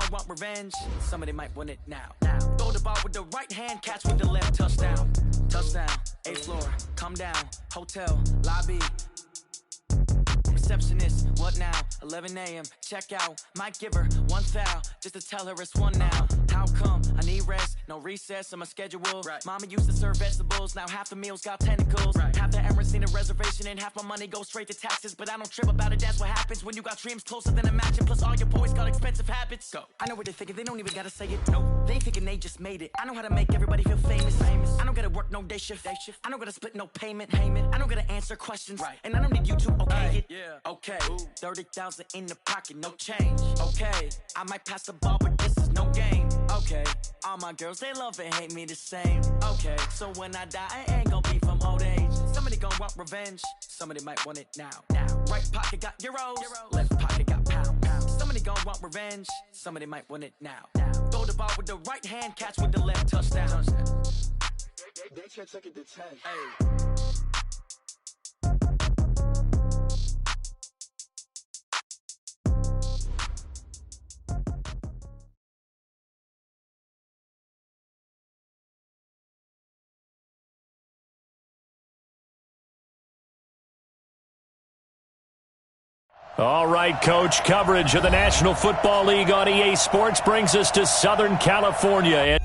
gon' want revenge. Somebody might want it now. Throw the ball with the right hand, catch with the left. Touchdown. Touchdown. 8th floor. Come down. Hotel. Lobby. Receptionist, what now? 11 a.m. Check out. Might give her one foul just to tell her it's one now. How come? I need rest, no recess in my schedule. Right. Mama used to serve vegetables, now half the meals got tentacles. Right. Half the Emirates need a reservation and half my money goes straight to taxes. But I don't trip about it, that's what happens when you got dreams closer than a match. And plus all your boys got expensive habits. Go. I know what they're thinking, they don't even gotta say it. No, they ain't thinking they just made it. I know how to make everybody feel famous. I don't gotta work no day shift. I don't gotta split no payment. I don't gotta answer questions. Right. And I don't need you to okay it. Yeah. Okay, 30,000 in the pocket, no change. Okay, I might pass the ball, but this is no game. Okay, all my girls, they love and hate me the same. Okay, so when I die, I ain't gon' be from old age. Somebody gon' want revenge, somebody might want it now. Right pocket got euros, left pocket got pounds. Somebody gon' want revenge, somebody might want it now. Throw the ball with the right hand, catch with the left. Touchdown. They can't take it to 10. Hey. All right, Coach, coverage of the National Football League on EA Sports brings us to Southern California.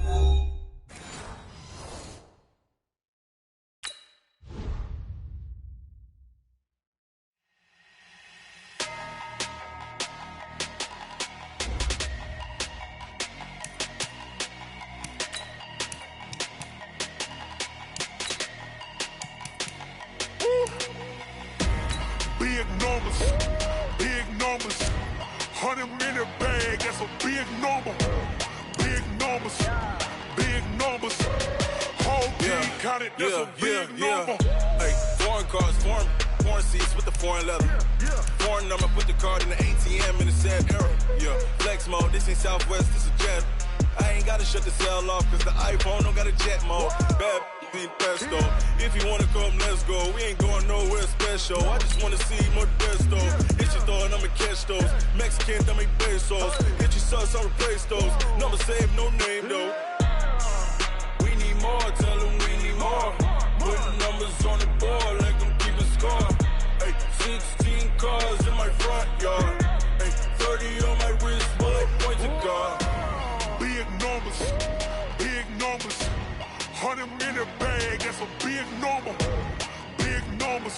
Big numbers, 100-minute bag, that's a big number. Big numbers, whole team counted, that's a big number. Hey, foreign cars, foreign seats with the foreign leather. Foreign number, put the card in the ATM in the sad era. Yeah, flex mode, this ain't Southwest, this is jet. I ain't gotta shut the cell off, cause the iPhone don't got a jet mode. Bad be pesto. If you wanna come, let's go. We ain't going nowhere special. I just wanna see more desto. Hit your throw and I'ma catch those. Mexican, dummy pesos. Hit your sus, I'll replace those. Number save, no name though. We need more, tell them we need more. Putting numbers on the board, like them keep a score. Hey, 16 cars in my front yard. Hey, 30 on my wrist, bullet point to God. Big numbers, 100-minute bag, that's a big number. Big numbers,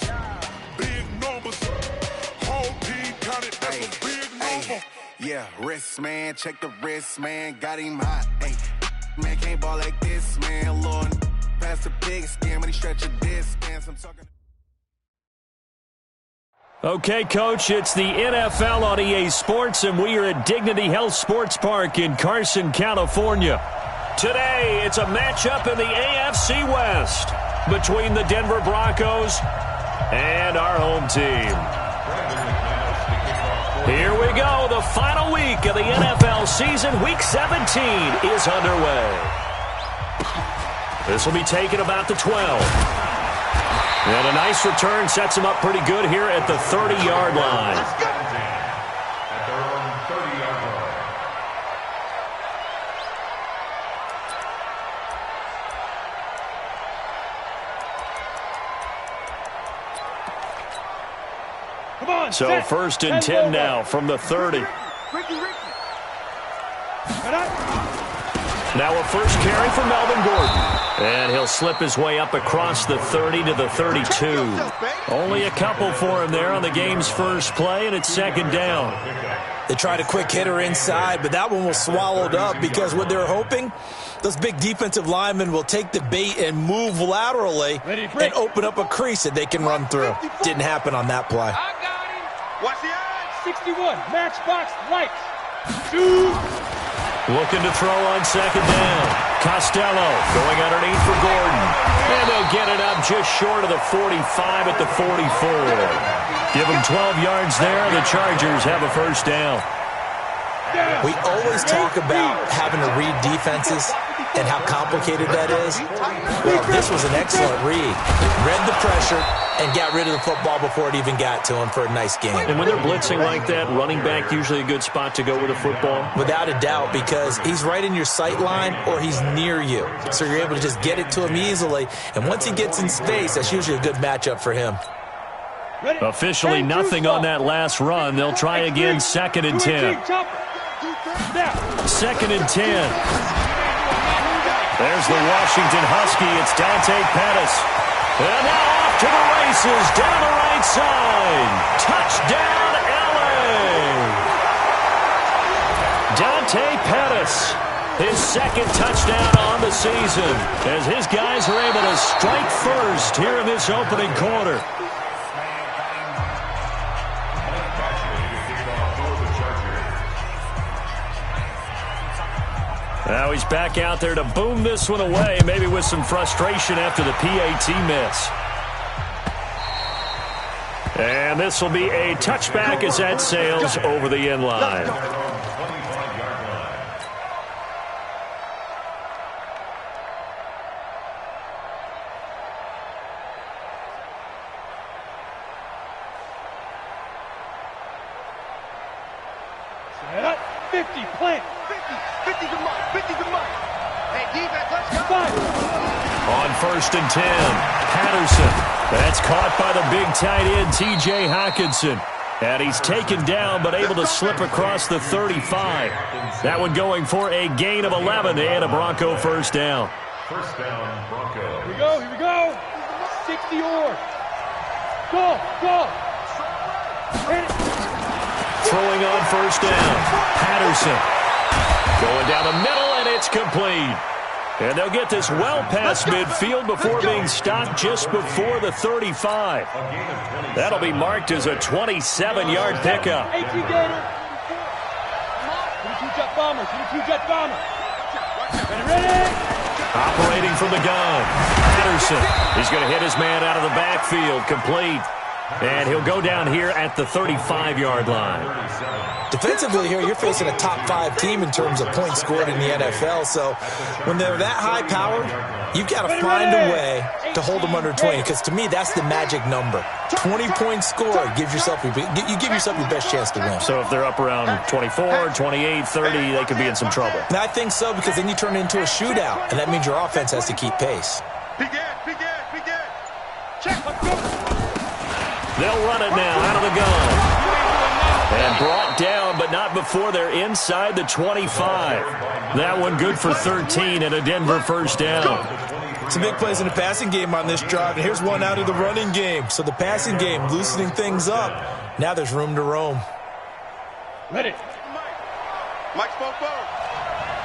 whole team counted, that's a big number. Yeah, wrist man, check the wrist man, got him hot. Hey, man can't ball like this, man. Lord, pass the big skin when he stretch a disc, man. I'm talking. Okay, Coach, it's the NFL on EA Sports, and we are at Dignity Health Sports Park in Carson, California. Today, it's a matchup in the AFC West between the Denver Broncos and our home team. Here we go. The final week of the NFL season. Week 17 is underway. This will be taken about the 12. And a nice return sets him up pretty good here at the 30-yard line. At their own 30-yard line. Come on, so set. first and 10 now from the 30. Now a first carry for Melvin Gordon. And he'll slip his way up across the 30 to the 32. Only a couple for him there on the game's first play, and it's second down. They tried a quick hitter inside, but that one was swallowed up because what they're hoping, those big defensive linemen will take the bait and move laterally and open up a crease that they can run through. Didn't happen on that play. I got him. Watch the odds. 61. Matchbox lights. Shoot. Looking to throw on second down. Costello going underneath for Gordon. And they'll get it up just short of the 45 at the 44. Give them 12 yards there. The Chargers have a first down. We always talk about having to read defenses and how complicated that is. Well, this was an excellent read. Read the pressure and got rid of the football before it even got to him for a nice game. And when they're blitzing like that, running back usually a good spot to go with the football? Without a doubt, because he's right in your sight line or he's near you. So you're able to just get it to him easily. And once he gets in space, that's usually a good matchup for him. Officially nothing on that last run. They'll try again, 2nd and 10. 2nd and 10. There's the Washington Husky. It's Dante Pettis. And now off to the races down the right side. Touchdown, LA. Dante Pettis, his 2nd touchdown on the season, as his guys are able to strike first here in this opening quarter. Now he's back out there to boom this one away, maybe with some frustration after the PAT miss. And this will be a touchback as that sails over the end line. Set up, 50, plant. 50 to Mike, 50 to Mike. Hey, defense, let's go. On 1st and 10, Patterson. That's caught by the big tight end, T.J. Hockenson. And he's taken down, but able to slip across the 35. That one going for a gain of 11 and a Bronco first down. First down, Broncos. Here we go. 60 or. Go. Hit it. Throwing on 1st down, Patterson. Going down the middle, and it's complete. And they'll get this well past midfield before being stopped just before the 35. That'll be marked as a 27-yard pickup. 18-gator. 22-jet bomber. 22-jet bomber. Ready? Operating from the gun, Patterson. He's going to hit his man out of the backfield, complete. And he'll go down here at the 35-yard line. Defensively here, you're facing a top 5 team in terms of points scored in the NFL. So when they're that high-powered, you've got to find a way to hold them under 20. Because to me, that's the magic number. 20 points scored, you give yourself your best chance to win. So if they're up around 24, 28, 30, they could be in some trouble. And I think so, because then you turn it into a shootout, and that means your offense has to keep pace. Check, let's go. They'll run it now out of the gun. And brought down, but not before they're inside the 25. That one good for 13 and a Denver first down. Some big plays in the passing game on this drive, and here's one out of the running game. So the passing game loosening things up. Now there's room to roam. Ready. Mike's both forward.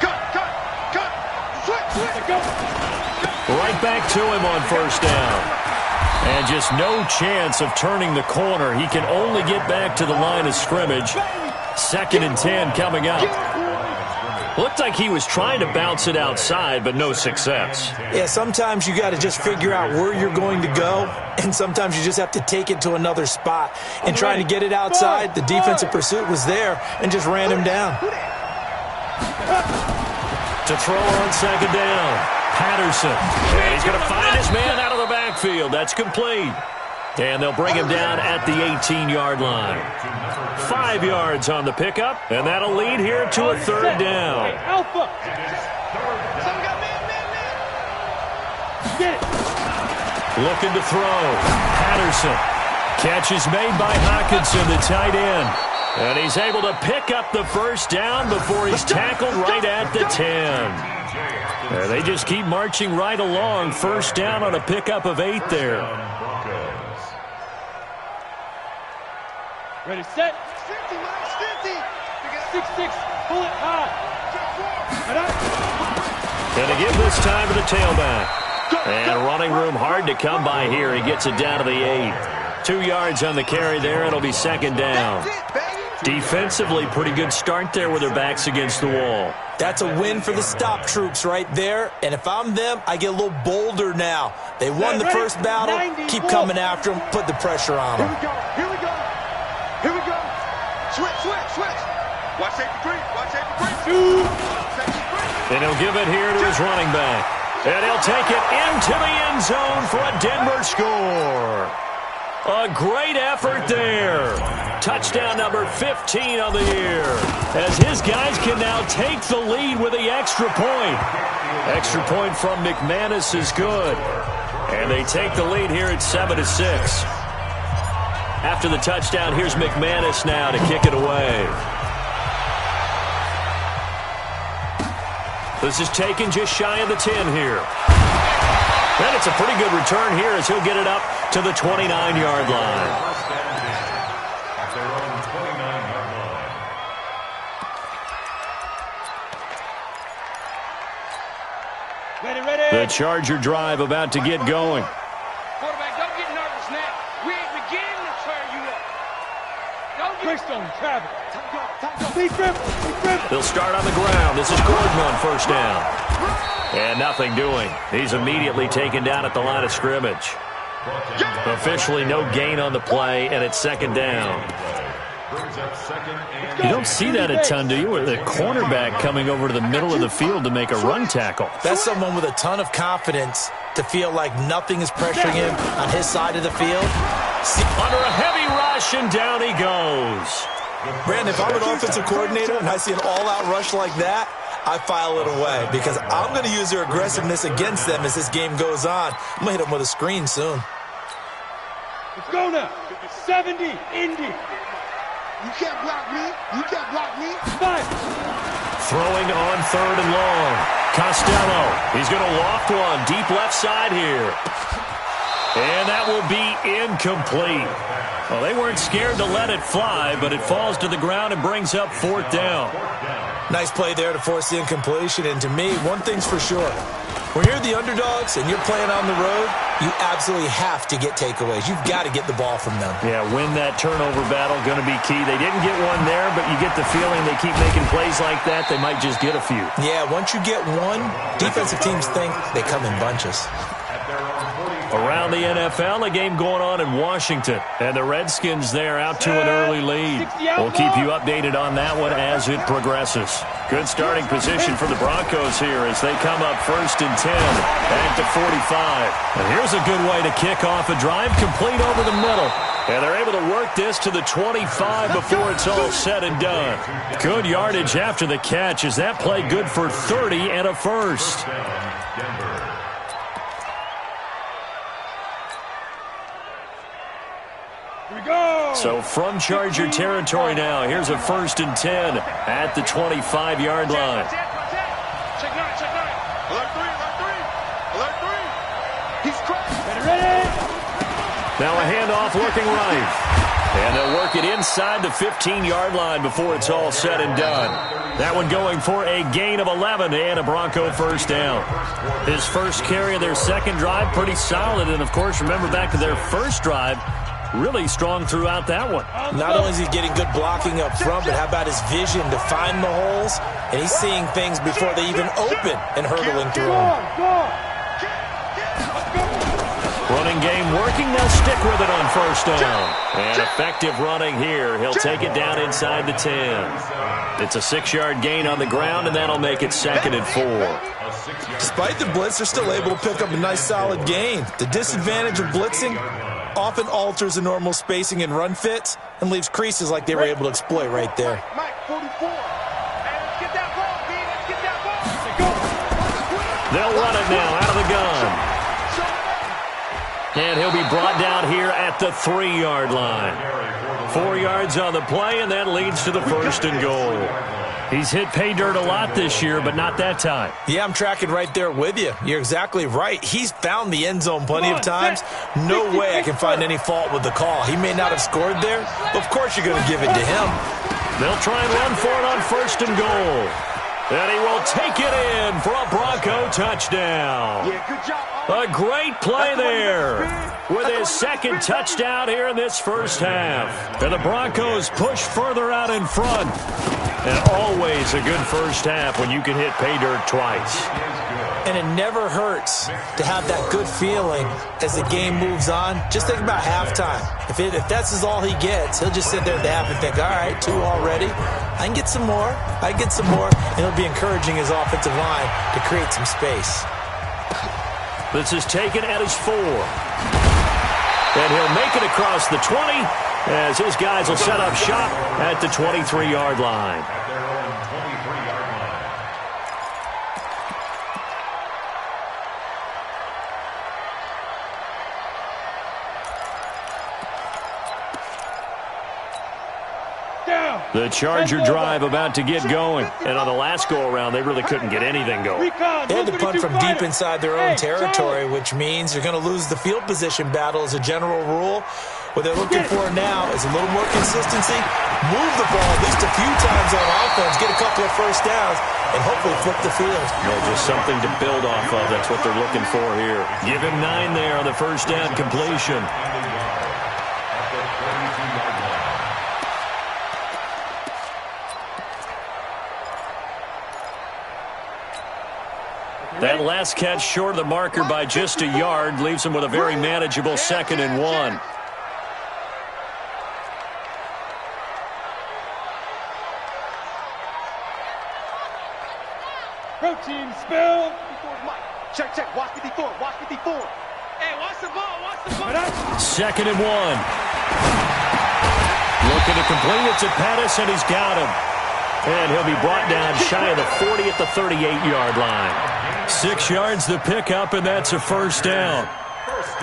Cut. Switch. Go. Right back to him on 1st down. And just no chance of turning the corner. He can only get back to the line of scrimmage. 2nd and 10 coming up. Looked like he was trying to bounce it outside, but no success. Yeah, sometimes you got to just figure out where you're going to go, and sometimes you just have to take it to another spot. And trying to get it outside, the defensive pursuit was there and just ran him down. To throw on 2nd down. Patterson, and he's going to find his man out of the backfield. That's complete. And they'll bring him down at the 18-yard line. 5 yards on the pickup, and that'll lead here to a 3rd down. Alpha. Get it. Looking to throw. Patterson. Catch is made by Hockenson, the tight end. And he's able to pick up the first down before he's tackled right at the 10. They just keep marching right along. First down on a pickup of 8 there. Ready, set. 6-6, pull it high. Going to give this time to the tailback. And running room hard to come by here. He gets it down to the 8. 2 yards on the carry there. It'll be 2nd down. Defensively, pretty good start there with their backs against the wall. That's a win for the stop troops right there. And if I'm them, I get a little bolder now. They won the first battle. Keep coming after them. Put the pressure on them. Here we go. Switch. Watch safety 3. And he'll give it here to his running back. And he'll take it into the end zone for a Denver score. A great effort there. Touchdown number 15 on the year. As his guys can now take the lead with the extra point. Extra point from McManus is good. And they take the lead here at 7-6. After the touchdown, here's McManus now to kick it away. This is taken just shy of the 10 here. And it's a pretty good return here as he'll get it up to the 29-yard line. The Charger drive about to get going. Quarterback, don't get nervous now. We ain't beginning to turn you up. Don't get on travel. They'll start on the ground. This is Gordon on first down. And nothing doing. He's immediately taken down at the line of scrimmage. Officially no gain on the play, and it's second down. You don't see that a ton, do you? With the cornerback coming over to the middle of the field to make a run tackle. That's someone with a ton of confidence to feel like nothing is pressuring him on his side of the field. Under a heavy rush, and down he goes. Brandon, if I'm an offensive coordinator and I see an all-out rush like that, I file it away because I'm going to use their aggressiveness against them as this game goes on. I'm going to hit them with a screen soon. Let's go now. 70, Indy. You can't block me. You can't block me. 5. Throwing on third and long. Costello. He's going to loft one deep left side here. And that will be incomplete. Well, they weren't scared to let it fly, but it falls to the ground and brings up fourth down. Nice play there to force the incompletion. And to me, one thing's for sure. When you're the underdogs and you're playing on the road, you absolutely have to get takeaways. You've got to get the ball from them. Yeah, win that turnover battle, going to be key. They didn't get one there, but you get the feeling they keep making plays like that, they might just get a few. Yeah, once you get one, defensive teams think they come in bunches. Around the NFL, a game going on in Washington. And the Redskins there out to an early lead. We'll keep you updated on that one as it progresses. Good starting position for the Broncos here as they come up first and 10 at the 45. And here's a good way to kick off a drive complete over the middle. And they're able to work this to the 25 before it's all said and done. Good yardage after the catch as that play good for 30 and a first. So from Charger territory now, here's a first and 10 at the 25-yard line. Check 9, check 9. Alert 3, alert 3. He's cracked. Ready. Now a handoff looking right. And they'll work it inside the 15-yard line before it's all said and done. That one going for a gain of 11 and a Bronco first down. His first carry of their second drive, pretty solid. And, of course, remember back to their first drive, really strong throughout that one. Not only is he getting good blocking up front, but how about his vision to find the holes? And he's seeing things before they even open and hurdling through them. Running game working. They'll stick with it on first down. And effective running here. He'll take it down inside the 10. It's a 6-yard gain on the ground, and that'll make it 2nd and 4. Despite the blitz, they're still able to pick up a nice solid gain. The disadvantage of blitzing often alters the normal spacing and run fits and leaves creases like they were able to exploit right there. Mike, 44. Hey, let's get that ball, B. Let's get that ball. They'll run it now out of the gun. And he'll be brought down here at the 3-yard line. 4 yards on the play, and that leads to the first and goal. He's hit pay dirt a lot this year, but not that time. Yeah, I'm tracking right there with you. You're exactly right. He's found the end zone plenty of times. No way I can find any fault with the call. He may not have scored there, but of course you're going to give it to him. They'll try and run for it on first and goal. And he will take it in for a Bronco touchdown. Yeah, good job. A great play there with his second touchdown here in this first half. And the Broncos push further out in front. And always a good first half when you can hit pay dirt twice. And it never hurts to have that good feeling as the game moves on. Just think about halftime. If that's all he gets, he'll just sit there at the half and think, all right, 2 already. I can get some more. And he'll be encouraging his offensive line to create some space. This is taken at his 4. And he'll make it across the 20 as his guys will set up shop at the 23-yard line. The Charger drive about to get going. And on the last go-around, they really couldn't get anything going. They had to punt from deep inside their own territory, which means they're going to lose the field position battle as a general rule. What they're looking for now is a little more consistency, move the ball at least a few times on offense, get a couple of first downs, and hopefully flip the field. Just something to build off of. That's what they're looking for here. Give him 9 there on the first down completion. That last catch short of the marker by just a yard leaves him with a very manageable 2nd and 1. Protein spill. Check. Watch 54. Hey, watch the ball. 2nd and 1. Looking to complete it to Pettis, and he's got him. And he'll be brought down shy of the 40 at the 38-yard line. 6 yards the pickup, and that's a first down. First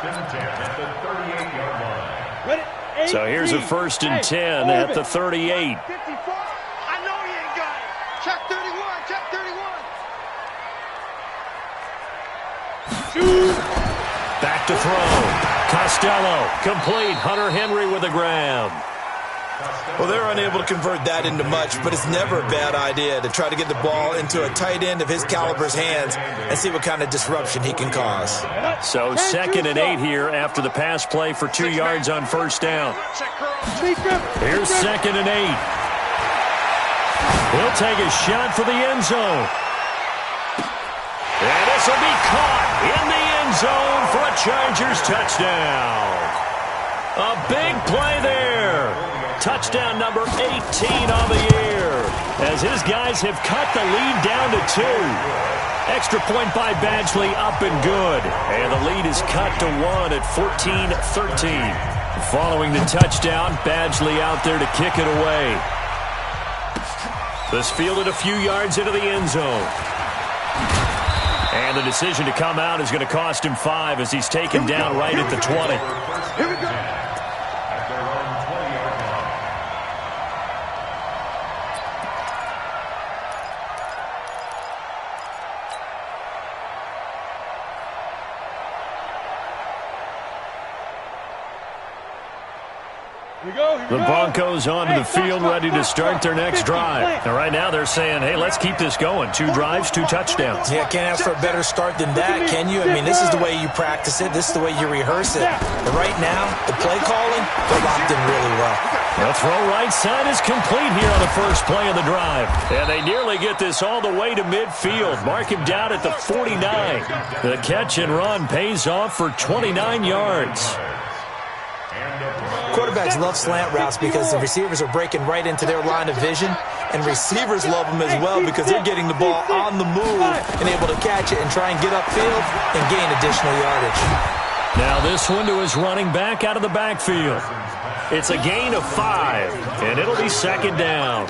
and 10 at the 38-yard line. So here's a 1st and 10 at the 38. 54. I know he ain't got it. Check 31. Back to throw. Costello, complete. Hunter Henry with a grab. Well, they're unable to convert that into much, but it's never a bad idea to try to get the ball into a tight end of his caliber's hands and see what kind of disruption he can cause. So 2nd and 8 here after the pass play for 2 yards on first down. Here's 2nd and 8. He'll take a shot for the end zone. And this will be caught in the end zone for a Chargers touchdown. A big play there. Touchdown number 18 on the year as his guys have cut the lead down to 2. Extra point by Badgley up and good. And the lead is cut to 1 at 14-13. Following the touchdown, Badgley out there to kick it away. This fielded a few yards into the end zone. And the decision to come out is going to cost him 5 as he's taken down right at the 20. Here we go. The Broncos onto the field, ready to start their next drive. And right now they're saying, hey, let's keep this going. 2 drives, 2 touchdowns. Yeah, can't ask for a better start than that, can you? I mean, this is the way you practice it. This is the way you rehearse it. But right now, the play calling, they're locked in really well. The throw right side is complete here on the first play of the drive. And they nearly get this all the way to midfield. Mark him down at the 49. The catch and run pays off for 29 yards. Quarterbacks love slant routes because the receivers are breaking right into their line of vision, and receivers love them as well because they're getting the ball on the move and able to catch it and try and get upfield and gain additional yardage. Now this one to his running back out of the backfield. It's a gain of 5, and it'll be 2nd down.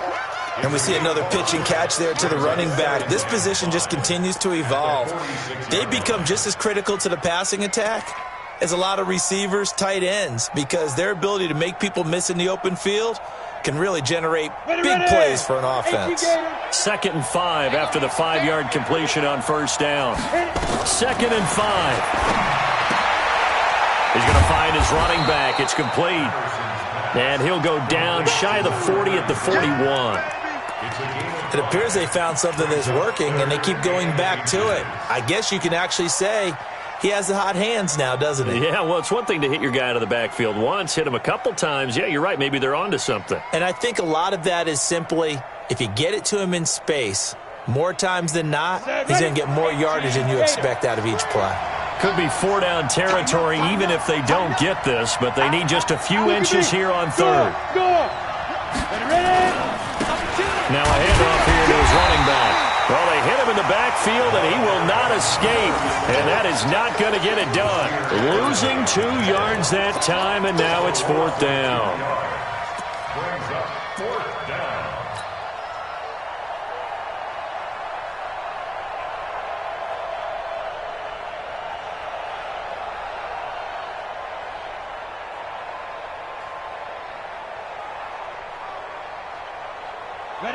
And we see another pitch and catch there to the running back. This position just continues to evolve. They become just as critical to the passing attack as a lot of receivers, tight ends, because their ability to make people miss in the open field can really generate big plays for an offense. 2nd and 5 after the 5-yard completion on first down. 2nd and 5. He's going to find his running back. It's complete. And he'll go down shy of the 40 at the 41. It appears they found something that's working, and they keep going back to it. I guess you can actually say he has the hot hands now, doesn't he? Yeah, well, it's one thing to hit your guy out of the backfield once, hit him a couple times. Yeah, you're right. Maybe they're onto something. And I think a lot of that is simply, if you get it to him in space, More times than not, he's going to get more yardage than you expect out of each play. Could be 4-down territory even if they don't get this, but they need just a few inches here on third. Now a handoff here to his running back. Well, they hit him in the backfield, and he will not escape, and that is not going to get it done. Losing 2 yards that time, and now it's 4th down. Brings up 4th down.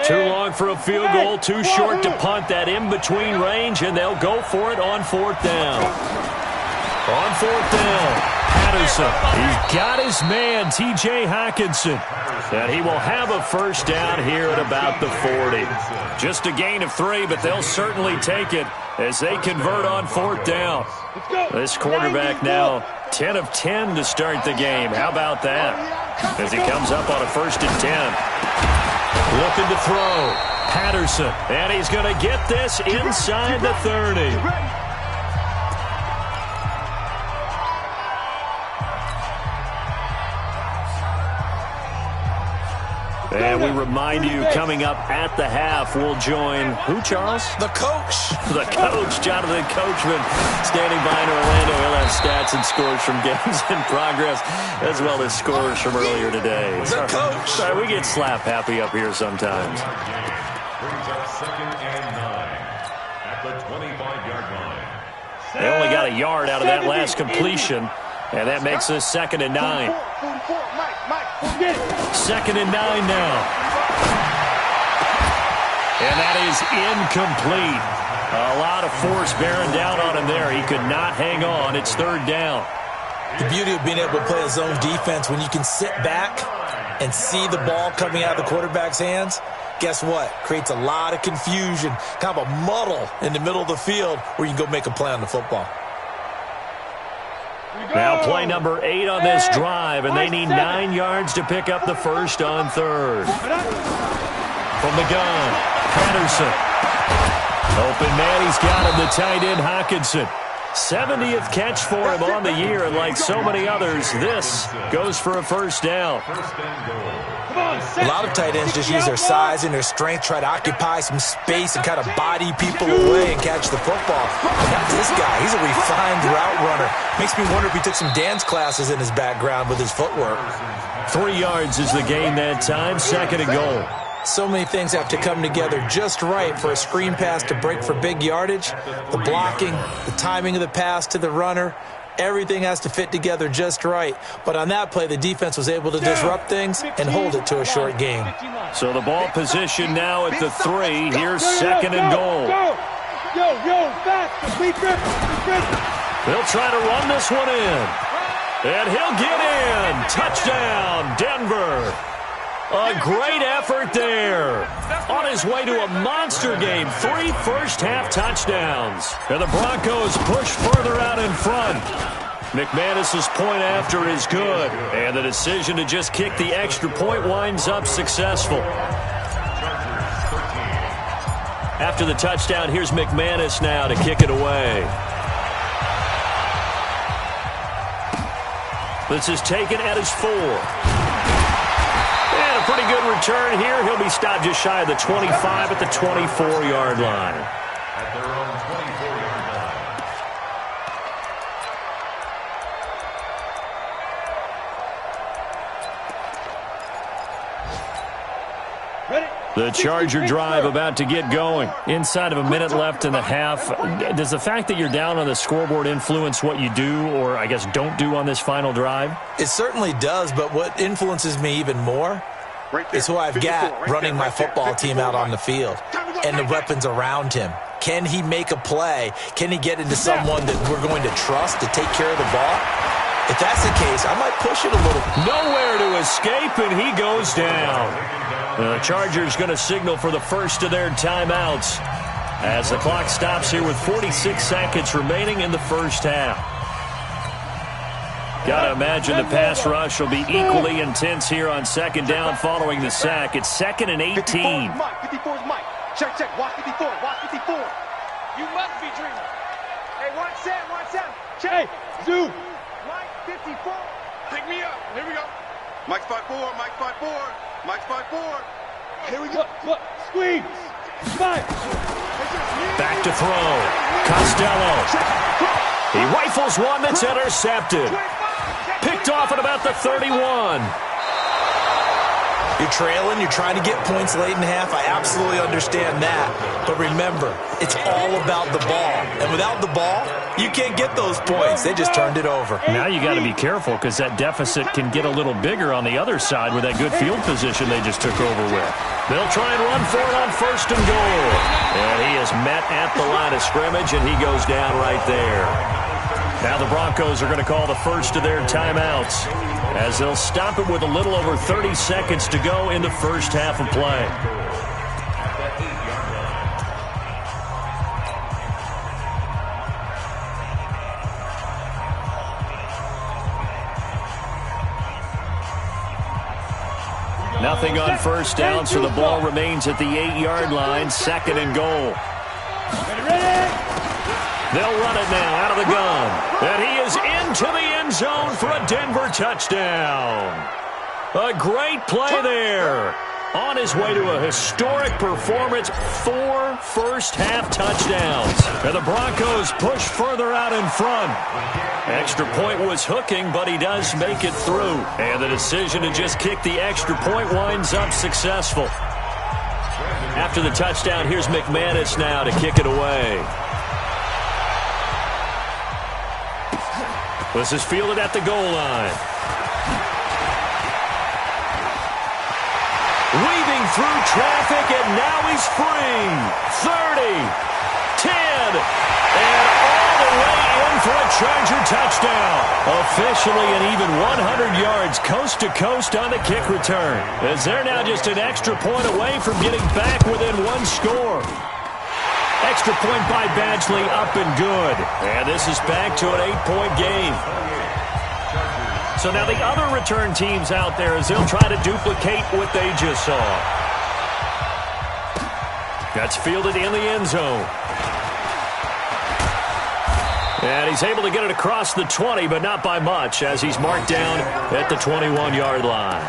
Too long for a field goal, too short to punt. That in-between range, and they'll go for it on 4th down. On 4th down, Patterson. He's got his man, T.J. Hockenson. And he will have a 1st down here at about the 40. Just a gain of 3, but they'll certainly take it as they convert on 4th down. This quarterback now 10 of 10 to start the game. How about that? As he comes up on a 1st and 10. Looking to throw. Patterson. And he's going to get this inside the 30. And we remind you, coming up at the half, we'll join who, Charles? The coach. The coach, Jonathan Coachman, standing by in Orlando. He'll have stats and scores from games in progress, as well as scores from earlier today. The coach. Sorry, we get slap happy up here sometimes. Brings up 2nd and 9 at the 25-yard line. They only got a yard out of that last completion, and that makes this 2nd and 9. 2nd and 9 now. And that is incomplete. A lot of force bearing down on him there. He could not hang on. It's 3rd down. The beauty of being able to play a zone defense, when you can sit back and see the ball coming out of the quarterback's hands, guess what? Creates a lot of confusion, kind of a muddle in the middle of the field where you can go make a play on the football. Now play number 8 on this drive, and they need 9 yards to pick up the 1st on 3rd. From the gun, Patterson. Open man, he's got him, the tight end, Hockenson. 70th catch for him on the year, and like so many others, this goes for a 1st down. A lot of tight ends just use their size and their strength, try to occupy some space and kind of body people away and catch the football. But not this guy. He's a refined route runner. Makes me wonder if he took some dance classes in his background with his footwork. 3 yards is the gain that time, 2nd and goal. So many things have to come together just right for a screen pass to break for big yardage. The blocking, the timing of the pass to the runner, everything has to fit together just right. But on that play, the defense was able to disrupt things and hold it to a short game. So the ball position now at the 3. Here's 2nd and goal. They'll try to run this one in. And he'll get in. Touchdown, Denver. A great effort there. On his way to a monster game. 3 first-half touchdowns. And the Broncos push further out in front. McManus's point after is good. And the decision to just kick the extra point winds up successful. After the touchdown, here's McManus now to kick it away. This is taken at his 4. And a pretty good return here. He'll be stopped just shy of the 25 at the 24-yard line. At their own 24-yard line. The Charger drive about to get going. Inside of a minute left in the half. Does the fact that you're down on the scoreboard influence what you do, or I guess don't do on this final drive? It certainly does, but what influences me even more is who I've got running my football team out on the field and the weapons around him. Can he make a play? Can he get into someone that we're going to trust to take care of the ball? If that's the case, I might push it a little. Nowhere to escape, and he goes down. The Chargers going to signal for the first of their timeouts as the clock stops here with 46 seconds remaining in the first half. Got to imagine the pass rush will be equally intense here on 2nd down following the sack. It's 2nd and 18. Check, check. Watch 54. Watch 54. You must be dreaming. Hey, watch Sam. Watch Sam. Check. Hey, zoom. Mike 54. Pick me up. Here we go. Mike's 5-4. Mike's 5-4. Mike's 5-4. Here we go. Look. Squeeze. Five. Back to throw. Costello. He rifles one that's intercepted. Picked off at about the 31. You're trailing, you're trying to get points late in half. I absolutely understand that. But remember, it's all about the ball. And without the ball, you can't get those points. They just turned it over. Now you got to be careful because that deficit can get a little bigger on the other side with that good field position they just took over with. They'll try and run for it on 1st and goal. And he is met at the line of scrimmage, and he goes down right there. Now the Broncos are going to call the first of their timeouts as they'll stop it with a little over 30 seconds to go in the first half of play. Nothing on first down, so the ball remains at the 8-yard line, 2nd and goal. They'll run it now out of the gun. And he is into the end zone for a Denver touchdown. A great play there. On his way to a historic performance, 4 first-half touchdowns. And the Broncos push further out in front. Extra point was hooking, but he does make it through. And the decision to just kick the extra point winds up successful. After the touchdown, here's McManus now to kick it away. This is fielded at the goal line. Weaving through traffic, and now he's free. 30, 10, and all the way in for a Charger touchdown. Officially an even 100 yards coast to coast on the kick return, as they're now just an extra point away from getting back within 1 score. Extra point by Badgley, up and good. And this is back to an 8-point game. So now the other return teams out there as they'll try to duplicate what they just saw. That's fielded in the end zone. And he's able to get it across the 20, but not by much, as he's marked down at the 21-yard line.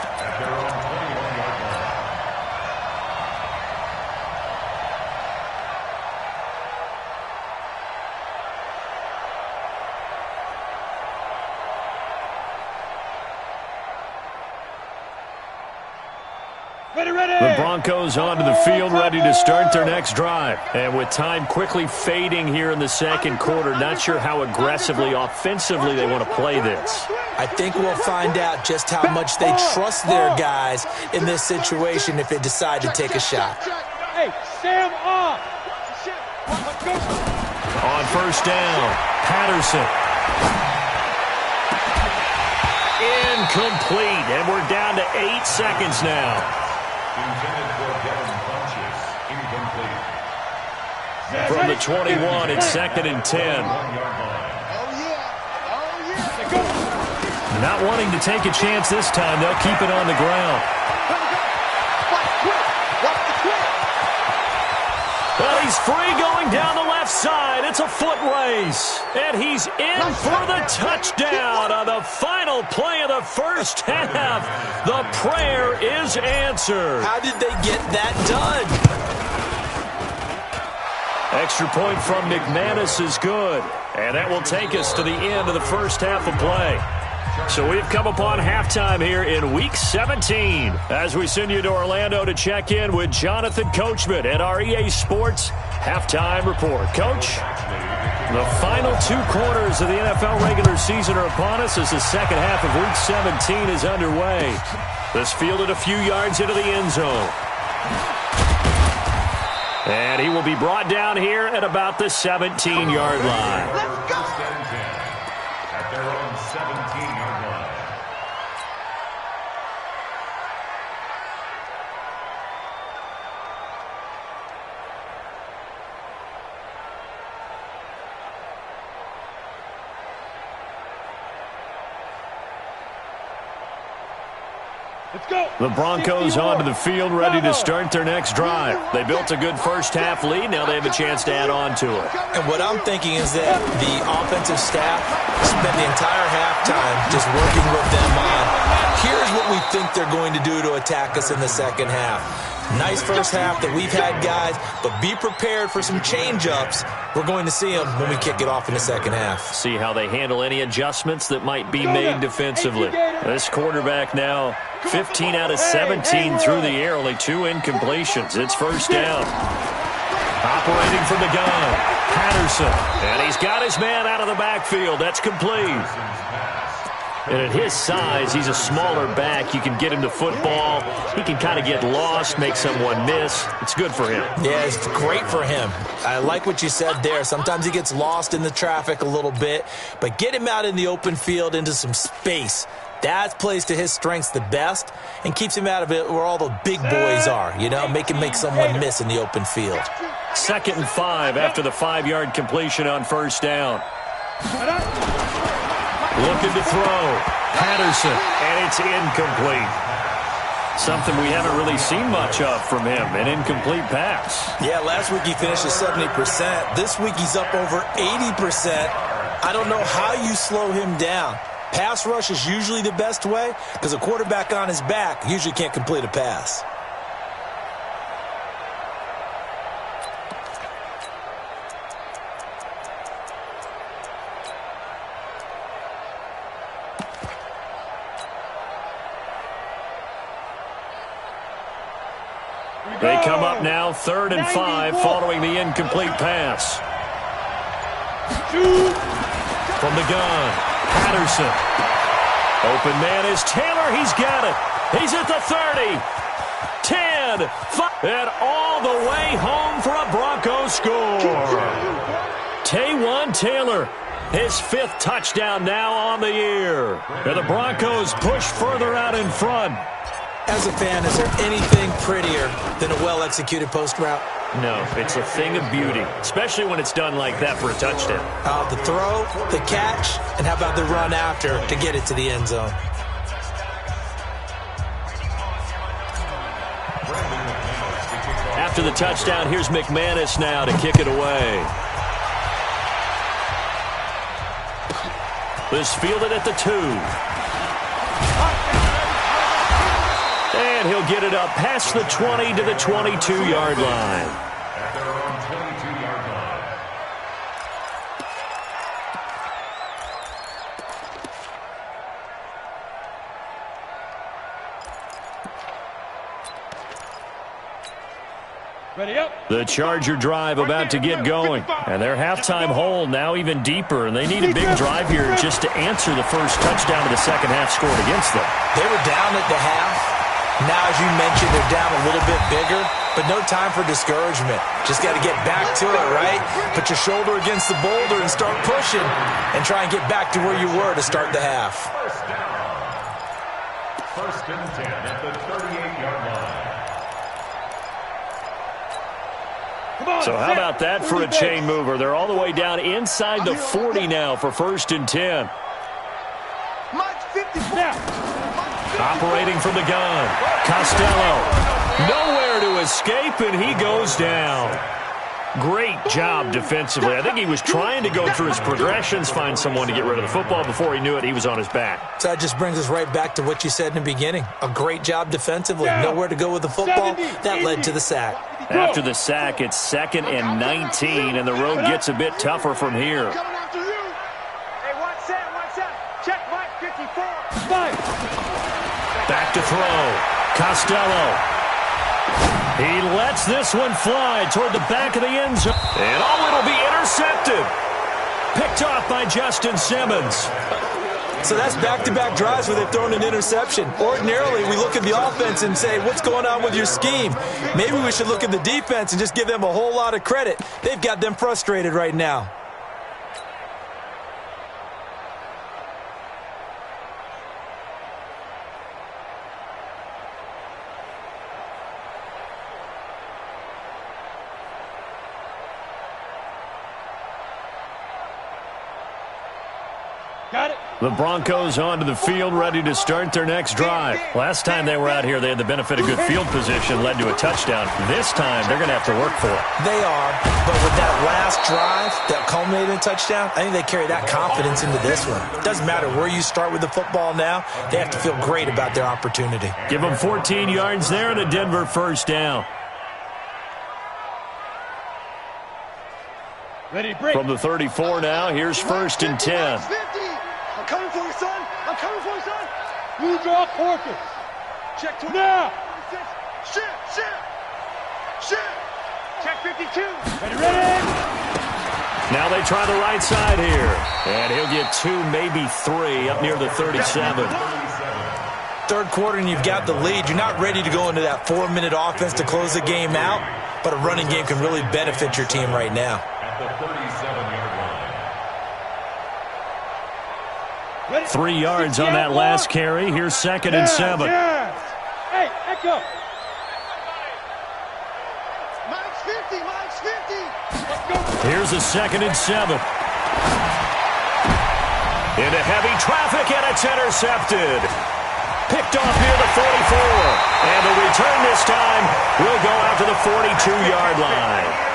The Broncos onto the field, ready to start their next drive. And with time quickly fading here in the second quarter, not sure how aggressively, offensively they want to play this. I think we'll find out just how much they trust their guys in this situation if they decide to take a shot. Hey, Sam off. On first down, Patterson. Incomplete, and we're down to 8 seconds now. From the 21, it's 2nd and 10. Not wanting to take a chance this time, they'll keep it on the ground. Well, he's free going down the left side. It's a foot race. And he's in for the touchdown on the final play of the first half. The prayer is answered. How did they get that done? Extra point from McManus is good. And that will take us to the end of the first half of play. So we've come upon halftime here in Week 17 as we send you to Orlando to check in with Jonathan Coachman at our EA Sports Halftime Report. Coach, the final 2 quarters of the NFL regular season are upon us as the second half of Week 17 is underway. This fielded a few yards into the end zone. And he will be brought down here at about the 17-yard line. Let's go! At their own 17-yard line. The Broncos onto the field, ready to start their next drive. They built a good first-half lead. Now they have a chance to add on to it. And what I'm thinking is that the offensive staff spent the entire halftime just working with them on, here's what we think they're going to do to attack us in the second half. Nice first half that we've had, guys, but be prepared for some change-ups. We're going to see them when we kick it off in the second half. See how they handle any adjustments that might be made defensively. This quarterback now 15 out of 17 through the air, only 2 incompletions. It's first down. Operating from the gun, Patterson. And he's got his man out of the backfield. That's complete. And at his size, he's a smaller back. You can get him to football. He can kind of get lost, make someone miss. It's good for him. Yeah, it's great for him. I like what you said there. Sometimes he gets lost in the traffic a little bit, but get him out in the open field into some space. That plays to his strengths the best and keeps him out of it where all the big boys are, you know, make him make someone miss in the open field. 2nd and 5 after the 5-yard completion on first down. Looking to throw. Patterson, and it's incomplete. Something we haven't really seen much of from him, an incomplete pass. Yeah, last week he finished at 70%. This week he's up over 80%. I don't know how you slow him down. Pass rush is usually the best way because a quarterback on his back usually can't complete a pass. They come up now 3rd and 5 following the incomplete pass. From the gun, Patterson. Open man is Taylor. He's got it. He's at the 30. 10, 5, and all the way home for a Broncos score. Taywan Taylor, his 5th touchdown now on the year. And the Broncos push further out in front. As a fan, is there anything prettier than a well-executed post route? No, it's a thing of beauty, especially when it's done like that for a touchdown. The throw, the catch, and how about the run after to get it to the end zone? After the touchdown, here's McManus now to kick it away. This fielded at the 2. And he'll get it up past the 20 to the 22-yard line. At their own 22-yard line. Ready up. The Charger drive about to get going. And their halftime hole now even deeper. And they need a big drive here just to answer the first touchdown of the second half scored against them. They were down at the half. Now, as you mentioned, they're down a little bit bigger, but no time for discouragement. Just got to get back to it, right? Put your shoulder against the boulder and start pushing and try and get back to where you were to start the half. First down. 1st and 10 at the 38-yard line. So how about that for a chain mover? They're all the way down inside the 40 now for 1st and 10. Operating from the gun, Costello. Nowhere to escape, and he goes down. Great job defensively. I think he was trying to go through his progressions, find someone to get rid of the football. Before he knew it, he was on his back. So that just brings us right back to what you said in the beginning. A great job defensively. Nowhere to go with the football. That led to the sack. After the sack, it's 2nd and 19, and the road gets a bit tougher from here. Back to throw. Costello. He lets this one fly toward the back of the end zone. And it'll be intercepted. Picked off by Justin Simmons. So that's back-to-back drives where they've thrown an interception. Ordinarily, we look at the offense and say, what's going on with your scheme? Maybe we should look at the defense and just give them a whole lot of credit. They've got them frustrated right now. Got it. The Broncos onto the field, ready to start their next drive. Last time they were out here, they had the benefit of good field position, led to a touchdown. This time, they're going to have to work for it. They are, but with that last drive that culminated in a touchdown, I think they carry that confidence into this one. It doesn't matter where you start with the football now. They have to feel great about their opportunity. Give them 14 yards there and a Denver first down. Ready, break. From the 34 now, here's first and 10. I'm coming for you, son. I'm coming for you, son. You draw quarters. Check 20. Now. Shit. Check 52. Ready. Now they try the right side here. And he'll get 2, maybe 3 up near the 37. Third quarter and you've got the lead. You're not ready to go into that 4-minute offense to close the game out, but a running game can really benefit your team right now. At the 37-yard line. 3 yards on that last carry. Here's second and 7. Hey, echo. Mike's 50. Let's go. Here's a second and 7. Into heavy traffic, and it's intercepted. Picked off near the 44. And the return this time will go out to the 42-yard line.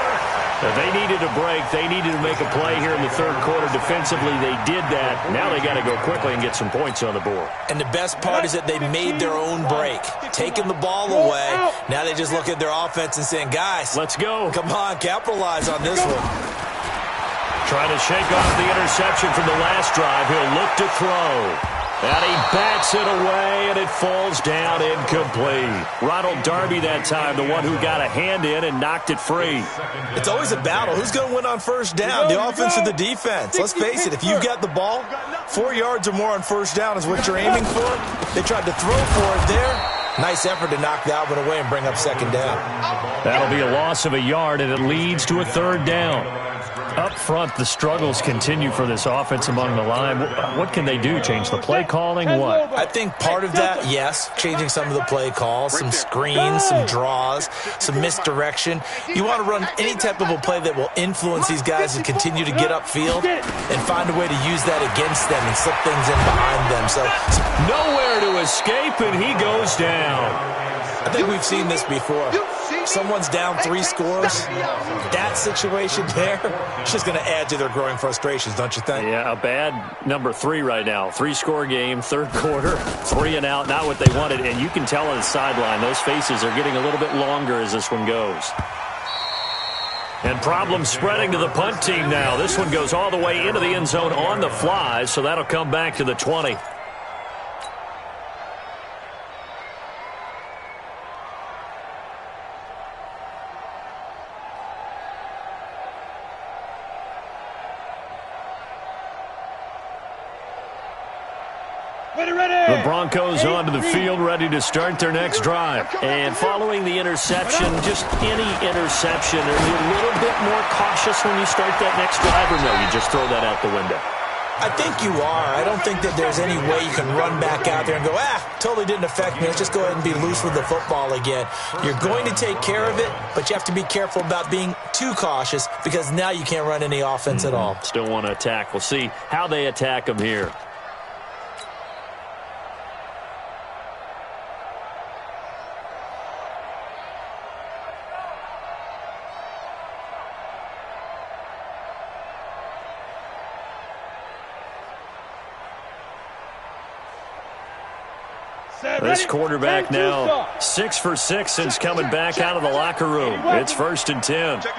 They needed a break. They needed to make a play here in the third quarter. Defensively, they did that. Now they got to go quickly and get some points on the board. And the best part is that they made their own break. Taking the ball away. Now they just look at their offense and saying, guys, let's go. Come on, capitalize on this one. Trying to shake off the interception from the last drive. He'll look to throw. And he bats it away, and it falls down incomplete. Ronald Darby that time, the one who got a hand in and knocked it free. It's always a battle. Who's going to win on first down, the offense or the defense? Let's face it, if you've got the ball, 4 yards or more on first down is what you're aiming for. They tried to throw for it there. Nice effort to knock that one away and bring up second down. That'll be a loss of a yard, and it leads to a third down. Up front, the struggles continue for this offense among the line. What can they do? Change the play calling? What? I think part of that, yes, changing some of the play calls, some screens, some draws, some misdirection. You want to run any type of a play that will influence these guys to continue to get upfield and find a way to use that against them and slip things in behind them. So nowhere to escape, and he goes down. I think we've seen this before. Someone's down 3 scores. That situation there, it's just going to add to their growing frustrations, don't you think? Yeah, a bad number 3 right now. 3-score game, third quarter, 3 and out, not what they wanted. And you can tell on the sideline, those faces are getting a little bit longer as this one goes. And problems spreading to the punt team now. This one goes all the way into the end zone on the fly, so that'll come back to the 20. The Broncos onto the field, ready to start their next drive. And following the interception, just any interception, are you a little bit more cautious when you start that next drive, or no, you just throw that out the window? I think you are. I don't think that there's any way you can run back out there and go, totally didn't affect me. Let's just go ahead and be loose with the football again. You're going to take care of it, but you have to be careful about being too cautious because now you can't run any offense at all. Still want to attack. We'll see how they attack them here. This quarterback now 6 for 6 since coming back out of the locker room. It's first and 10. Looking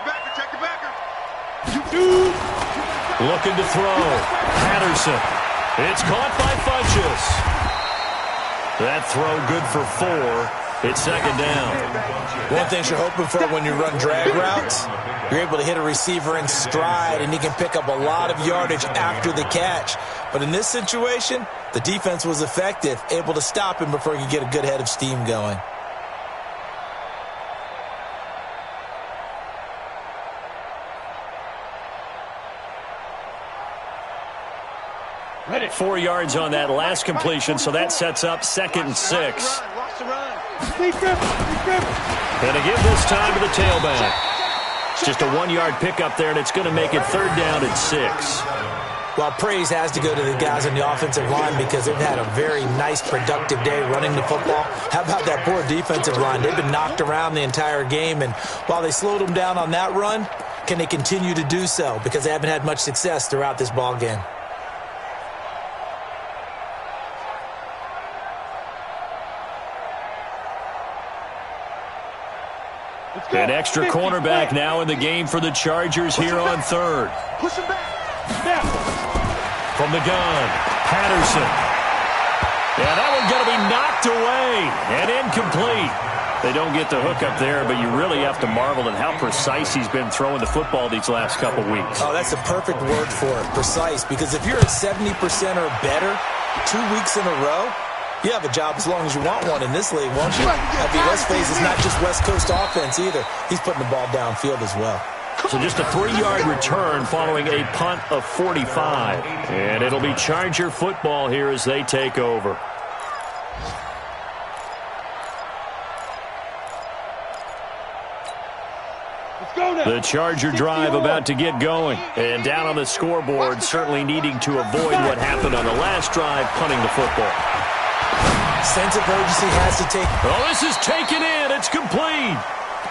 to throw. Patterson. It's caught by Funchess. That throw good for 4. It's second down. One thing you're hoping for when you run drag routes, you're able to hit a receiver in stride and he can pick up a lot of yardage after the catch. But in this situation, the defense was effective, able to stop him before he could get a good head of steam going. Ready. 4 yards on that last completion, so that sets up second and 6. And to give this time to the tailback. It's just a 1-yard pickup there, and it's going to make it third down and 6. Well, praise has to go to the guys on the offensive line because they've had a very nice, productive day running the football. How about that poor defensive line? They've been knocked around the entire game, and while they slowed them down on that run, can they continue to do so? Because they haven't had much success throughout this ball game. An extra cornerback now in the game for the Chargers here on third. Push him back. From the gun, Patterson. Yeah, that one's going to be knocked away and incomplete. They don't get the hook up there, but you really have to marvel at how precise he's been throwing the football these last couple weeks. Oh, that's a perfect word for it, precise, because if you're at 70% or better 2 weeks in a row, you have a job as long as you want one in this league, won't you? I mean, let's face it, it's not just West Coast offense either. He's putting the ball downfield as well. So just a 3-yard return following a punt of 45. And it'll be Charger football here as they take over. The Charger drive about to get going. And down on the scoreboard, certainly needing to avoid what happened on the last drive, punting the football. Sense of urgency has to take. Oh, this is taken in. It's complete.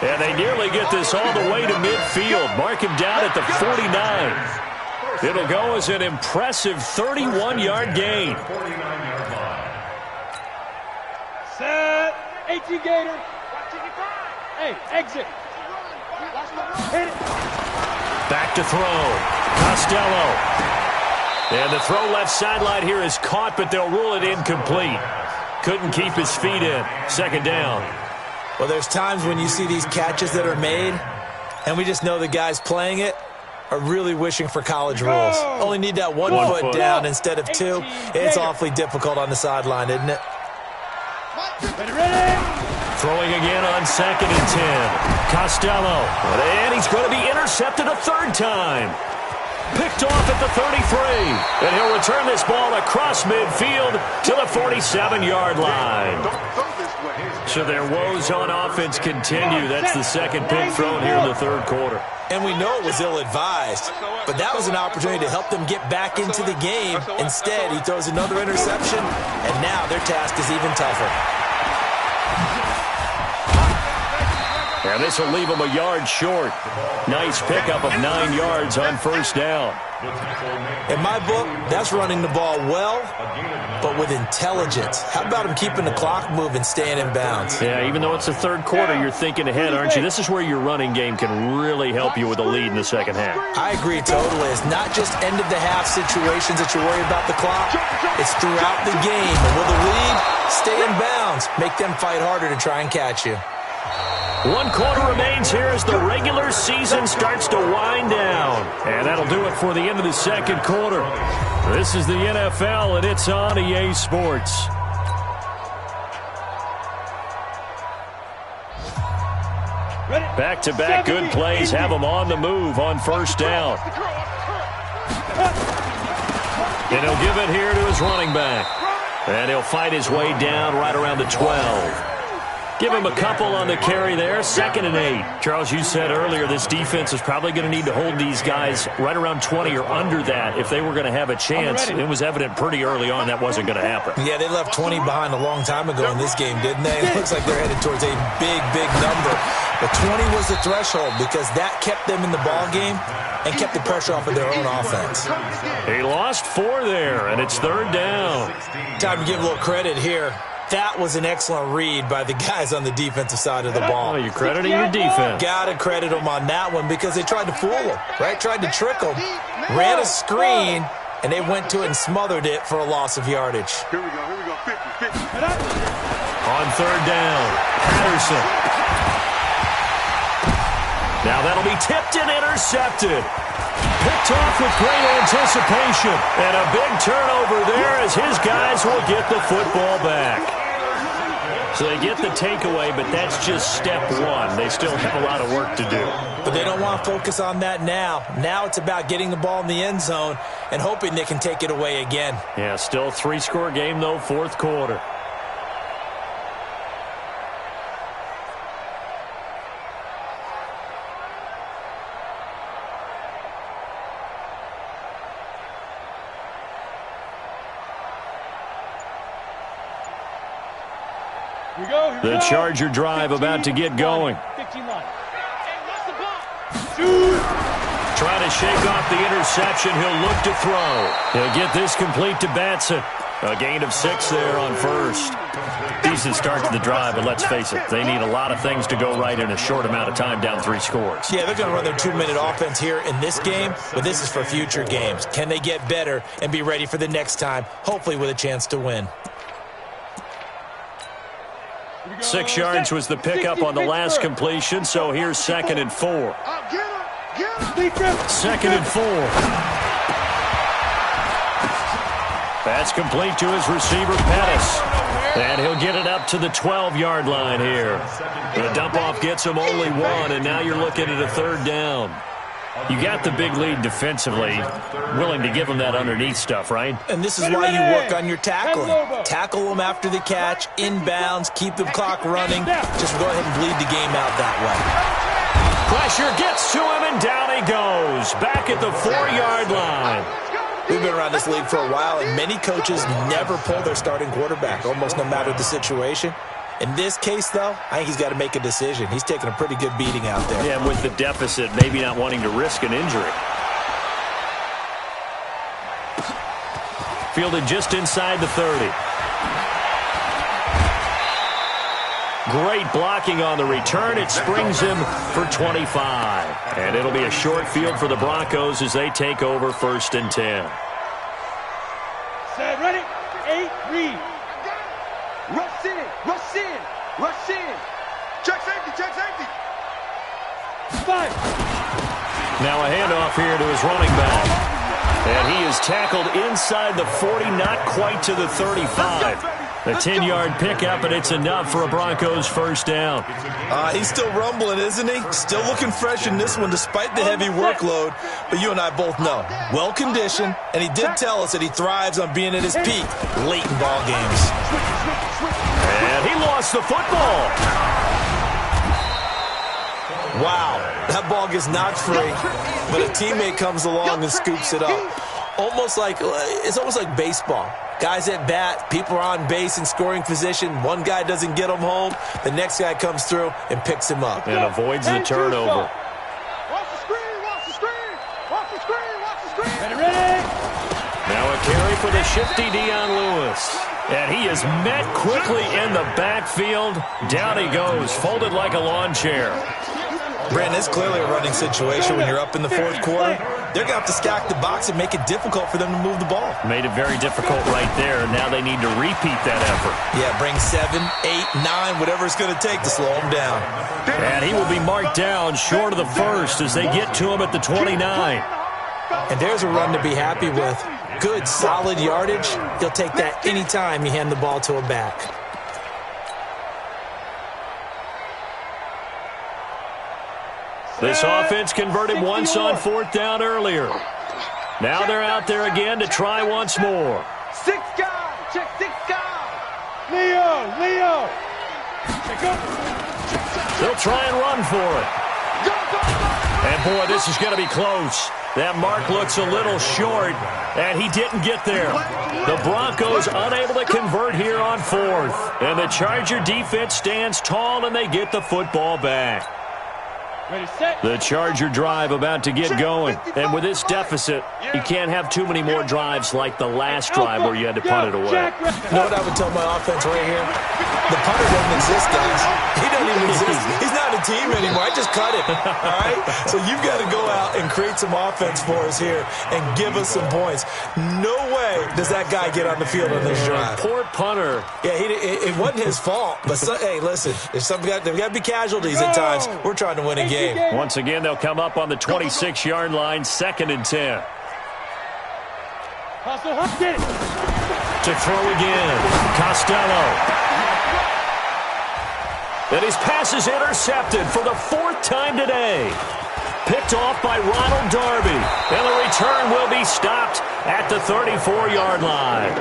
And they nearly get this all the way to midfield. Mark him down at the 49. It'll go as an impressive 31-yard gain. Set. 18 Gator. Hey, exit. Hit it. Back to throw. Costello. And the throw left sideline here is caught, but they'll rule it incomplete. Couldn't keep his feet in. Second down. Well, there's times when you see these catches that are made, and we just know the guys playing it are really wishing for college rules. Only need that one foot down instead of two. It's awfully difficult on the sideline, isn't it? Throwing again on 2nd and 10. Costello. And he's going to be intercepted a third time. Picked off at the 33. And he'll return this ball across midfield to the 47-yard line. So their woes on offense continue. That's the second pick thrown here in the third quarter. And we know it was ill-advised, but that was an opportunity to help them get back into the game. Instead, he throws another interception, and now their task is even tougher. And this will leave them a yard short. Nice pickup of 9 yards on first down. In my book, that's running the ball well, but with intelligence. How about him keeping the clock moving, staying in bounds? Yeah, even though it's the third quarter, you're thinking ahead, aren't you? This is where your running game can really help you with a lead in the second half. I agree totally. It's not just end-of-the-half situations that you worry about the clock. It's throughout the game. And with a lead, stay in bounds. Make them fight harder to try and catch you. 1 quarter remains here as the regular season starts to wind down. And that'll do it for the end of the second quarter. This is the NFL, and it's on EA Sports. Back-to-back good plays have them on the move on first down. And he'll give it here to his running back. And he'll fight his way down right around the 12. Give him a couple on the carry there. 2nd and 8. Charles, you said earlier this defense is probably going to need to hold these guys right around 20 or under that if they were going to have a chance. It was evident pretty early on that wasn't going to happen. Yeah, they left 20 behind a long time ago in this game, didn't they? It looks like they're headed towards a big, big number. But 20 was the threshold because that kept them in the ball game and kept the pressure off of their own offense. He lost 4 there, and it's third down. Time to give a little credit here. That was an excellent read by the guys on the defensive side of the ball. Oh, you're crediting your defense. Got to credit them on that one because they tried to fool them, right? Tried to trick them, ran a screen, and they went to it and smothered it for a loss of yardage. Here we go, 50. On third down, Patterson. Now that'll be tipped and intercepted. Picked off with great anticipation. And a big turnover there as his guys will get the football back. So they get the takeaway, but that's just step one. They still have a lot of work to do. But they don't want to focus on that now. Now it's about getting the ball in the end zone and hoping they can take it away again. Yeah, still 3-score game, though, fourth quarter. The Charger drive about to get going. Trying to shake off the interception. He'll look to throw. He'll get this complete to Batson. A gain of 6 there on first. Decent start to the drive, but let's face it, they need a lot of things to go right in a short amount of time, down 3 scores. Yeah, they're going to run their 2-minute offense here in this game, but this is for future games. Can they get better and be ready for the next time, hopefully with a chance to win? 6 yards was the pickup on the last completion, so here's 2nd and 4. 2nd and 4. That's complete to his receiver, Pettis. And he'll get it up to the 12-yard line here. The dump-off gets him only 1, and now you're looking at a 3rd down. You got the big lead defensively, willing to give them that underneath stuff, right? And this is why you work on your tackling. Tackle them after the catch, inbounds, keep the clock running. Just go ahead and bleed the game out that way. Pressure gets to him, and down he goes. Back at the 4-yard line. We've been around this league for a while, and many coaches never pull their starting quarterback, almost no matter the situation. In this case, though, I think he's got to make a decision. He's taking a pretty good beating out there. Yeah, and with the deficit, maybe not wanting to risk an injury. Fielded just inside the 30. Great blocking on the return. It springs him for 25. And it'll be a short field for the Broncos as they take over 1st and 10. Set, ready, 8, read. Rush in, rush in, rush in. Check safety, check safety. 5. Now a handoff here to his running back. And he is tackled inside the 40, not quite to the 35. A 10-yard pickup, and it's enough for a Broncos 1st down. He's still rumbling, isn't he? Still looking fresh in this one despite the heavy workload. But you and I both know, well-conditioned, and he did tell us that he thrives on being at his peak late in ball games. And he lost the football. Wow, that ball gets knocked free, but a teammate comes along and scoops it up. It's almost like baseball. Guys at bat, people are on base in scoring position. One guy doesn't get him home. The next guy comes through and picks him up. And avoids the turnover. Watch the screen, watch the screen, watch the screen, watch the screen. Ready? Now a carry for the shifty Dion Lewis. And he is met quickly in the backfield. Down he goes, folded like a lawn chair. Brandon, it's clearly a running situation when you're up in the 4th quarter. They're going to have to stack the box and make it difficult for them to move the ball. Made it very difficult right there. Now they need to repeat that effort. Yeah, bring 7, 8, 9, whatever it's going to take to slow him down. And he will be marked down short of the 1st as they get to him at the 29. And there's a run to be happy with. Good, solid yardage. He'll take that anytime you hand the ball to a back. This offense converted once on 4th down earlier. Now they're out there again to try once more. 6 guys, check 6 guys. Leo. Check up. They'll try and run for it. And boy, this is going to be close. That mark looks a little short, and he didn't get there. The Broncos unable to convert here on 4th. And the Charger defense stands tall, and they get the football back. The Charger drive about to get going. And with this deficit, you can't have too many more drives like the last drive where you had to punt it away. You know what I would tell my offense right here? The punter doesn't exist, guys. He doesn't even exist. He's not a team anymore. I just cut it. All right? So you've got to go out and create some offense for us here and give us some points. No way does that guy get on the field on this drive. Poor punter. Yeah, it wasn't his fault. But, hey, listen, there's got to be casualties at times. We're trying to win a game. Once again, they'll come up on the 26-yard line, 2nd and 10. To throw again, Costello. And his pass is intercepted for the 4th time today. Picked off by Ronald Darby. And the return will be stopped at the 34-yard line.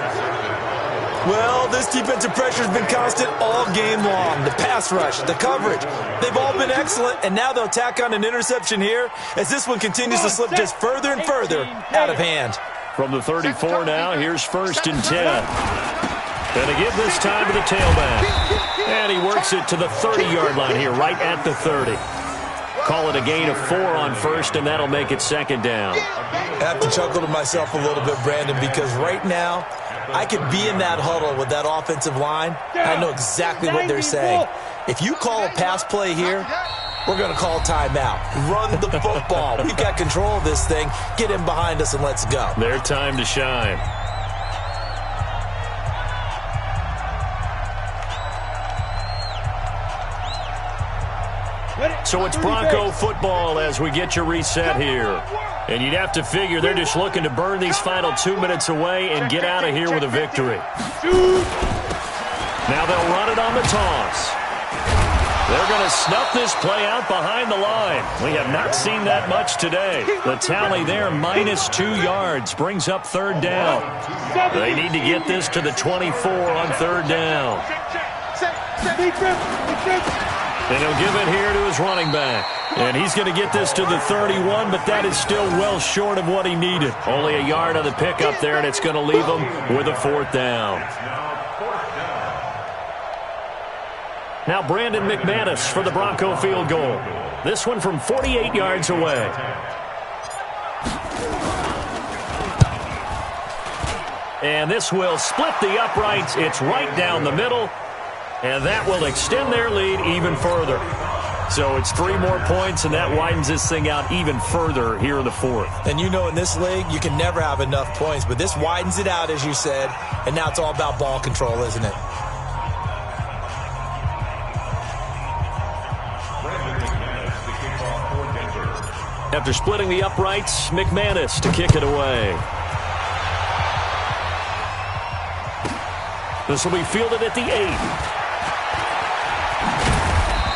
Well, this defensive pressure has been constant all game long. The pass rush, the coverage, they've all been excellent, and now they'll tack on an interception here as this one continues to slip just further and further out of hand. From the 34 now, here's 1st and 10. And to give this time to the tailback. And he works it to the 30-yard line here, right at the 30. Call it a gain of 4 on first, and that'll make it second down. I have to chuckle to myself a little bit, Brandon, because right now I could be in that huddle with that offensive line. I know exactly what they're saying. If you call a pass play here, we're going to call timeout. Run the football. We've got control of this thing. Get in behind us and let's go. Their time to shine. So it's Bronco football as we get you reset here. And you'd have to figure they're just looking to burn these final 2 minutes away and get out of here with a victory. Now they'll run it on the toss. They're going to snuff this play out behind the line. We have not seen that much today. The tally there, -2 yards, brings up third down. They need to get this to the 24 on third down. And he'll give it here to his running back. And he's going to get this to the 31, but that is still well short of what he needed. Only a yard on the pickup there, and it's going to leave him with a fourth down. Now Brandon McManus for the Bronco field goal. This one from 48 yards away. And this will split the uprights. It's right down the middle. And that will extend their lead even further. So it's 3 more points, and that widens this thing out even further here in the fourth. And you know in this league, you can never have enough points. But this widens it out, as you said. And now it's all about ball control, isn't it? After splitting the uprights, McManus to kick it away. This will be fielded at the 8.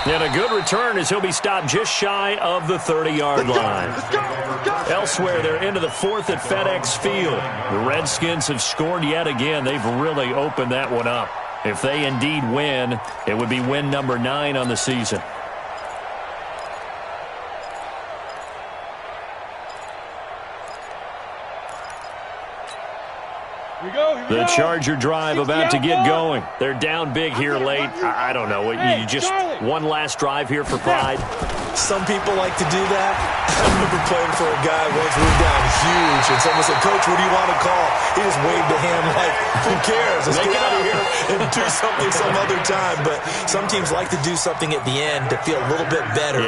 And a good return as he'll be stopped just shy of the 30-yard line. Elsewhere, they're into the fourth at FedEx Field. The Redskins have scored yet again. They've really opened that one up. If they indeed win, it would be win number 9 on the season. The Charger drive about to get going. They're down big here late. I don't know. You just one last drive here for pride. Some people like to do that. I remember playing for a guy once we were down huge, and someone said, "Coach, what do you want to call?" He just waved a hand like, "Who cares? Let's get out of here and do something some other time." But some teams like to do something at the end to feel a little bit better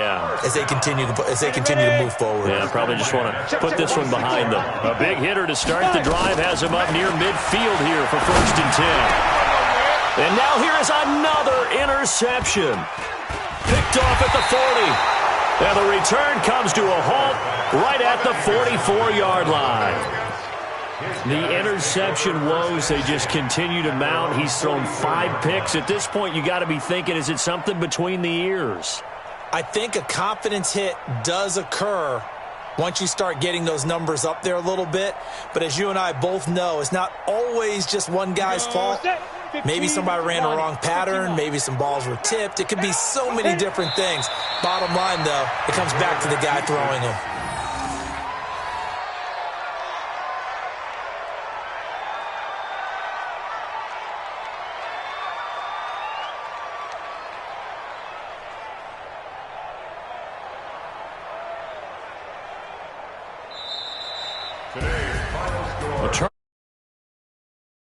as they continue to move forward. Yeah, probably just want to put this one behind them. A big hitter to start the drive has him up near midfield here for 1st and 10. And now here is another interception. Picked off at the 40. And the return comes to a halt right at the 44-yard line. The interception woes, they just continue to mount. He's thrown 5 picks. At this point, you got to be thinking, is it something between the ears? I think a confidence hit does occur once you start getting those numbers up there a little bit. But as you and I both know, it's not always just one guy's fault. Maybe somebody ran a wrong pattern. Maybe some balls were tipped. It could be so many different things. Bottom line, though, it comes back to the guy throwing them.